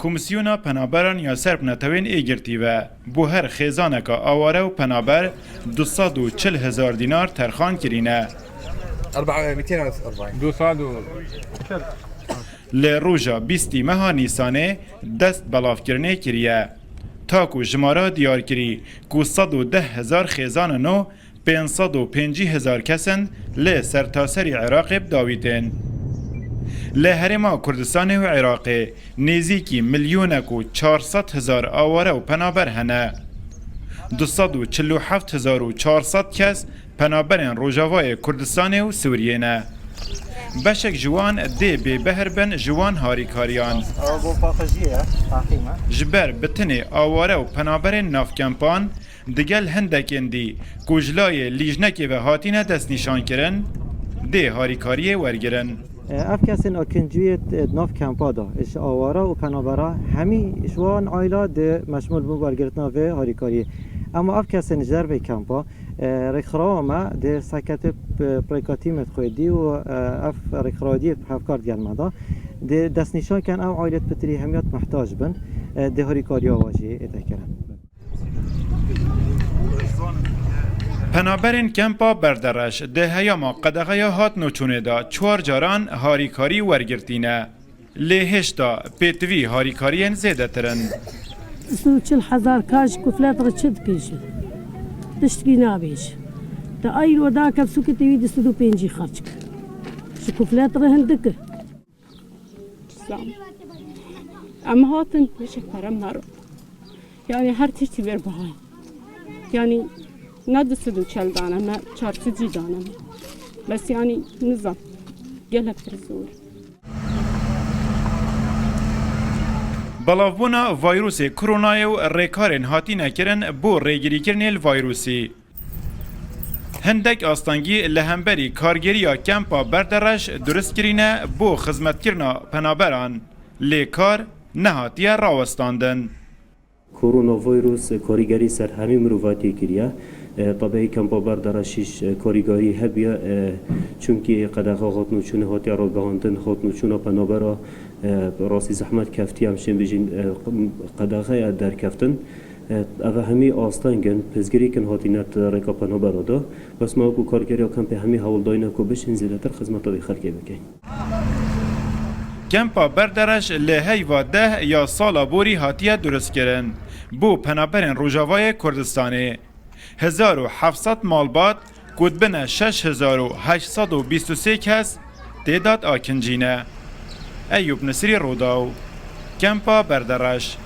کمیسیونا پنابران یا سرب نتوین ایگرتی و بو هر خیزانک آواره و پنابر 240,000 دینار ترخان کرینه. 240 لروجا 20 مها نیسانه دست بلاف کرنه کریه. تاکو جمارا دیار کری کو 110,000 خیزان نو 550,000 کسند لی سرتاسری عراق بداویتن. لی هرما کردستان و عراق نزیکی میلیونک و 400,000 آواره و پنابر هنه. 247,400 کس پنابرن روجاوای کردستان و سوریه نه. بشک جوان دی بی بهربن جوان هاریکاریان. جبر بتنی آواره و پنابرن ناف کمپان دگل هندکن دی کجلای لیجنکی و هاتین دست نشان کرن دی هاریکاری ورگرن. افکسین اکنجویت ناف کمپا دا اش آواره و پنابرا همی شوان عائلات ده مشمول بون ورگرتنا و هاریکاری. اما افکسین جرب کمپا رخراما ده سکت پریکاتیمت خودی و اف رخرادی هفکارد گرمدا ده دست نشان کن او عائلات بتری همیات محتاج بن ده هاریکاری آواجی اتکرن. پنابرین کمپا بردرش ده هیاما قدغه هات نوچونه دا 4 جاران هاریکاری ورگرتینه. لیهشتا پیتوی هاریکارین زیده ترن. 240,000 کاش کفلات رچد پیشه. تشتکی نابیش. تا ایرو دا کبسو که تیوی 205 خرج که. شکفلات رهندکه. اما هاتن میشه پرم نرو. یعنی هر تیشتی بر بهای. یعنی نه 240 دانه نه 400 دانه بس یعنی نظام گلک ترزور. بلافبونا ویروس کرونا و ریکارن هاتی نکرن بو ریگیری کرنیل ویروسی. هندک آستانگی لهمبری کارگیریا کمپا بردرش درست کرینه بو خدمت کرنا پنابران لیکار نهاتیه راوستاندن. کرونا ویروس کارگری سر همه مروفاتی کریه. طبعی کمپا بردرشش کارگری هبیه چونکه قدغه هات نوچونه هاتی را گهاندن هات نوچونه پنابرا راسی زحمت کفتی همشن بجین قدغه در کفتن اوه همی آستانگن پزگری کن هاتی نت ریکا پنابرا دا بس ما کو کارگری کمپ همی حول داینا کو بشین زیادتر خدمت های خلقی بکن. کمپا بردرش لهی و 10 یا سالا بوری هاتیه درست کرن بو پنابرن روجاوای کردستانی 1700 مالبات کدبن 6823 کس تعداد آکنجینه. ایوب نصری روداو کمپا بردرش.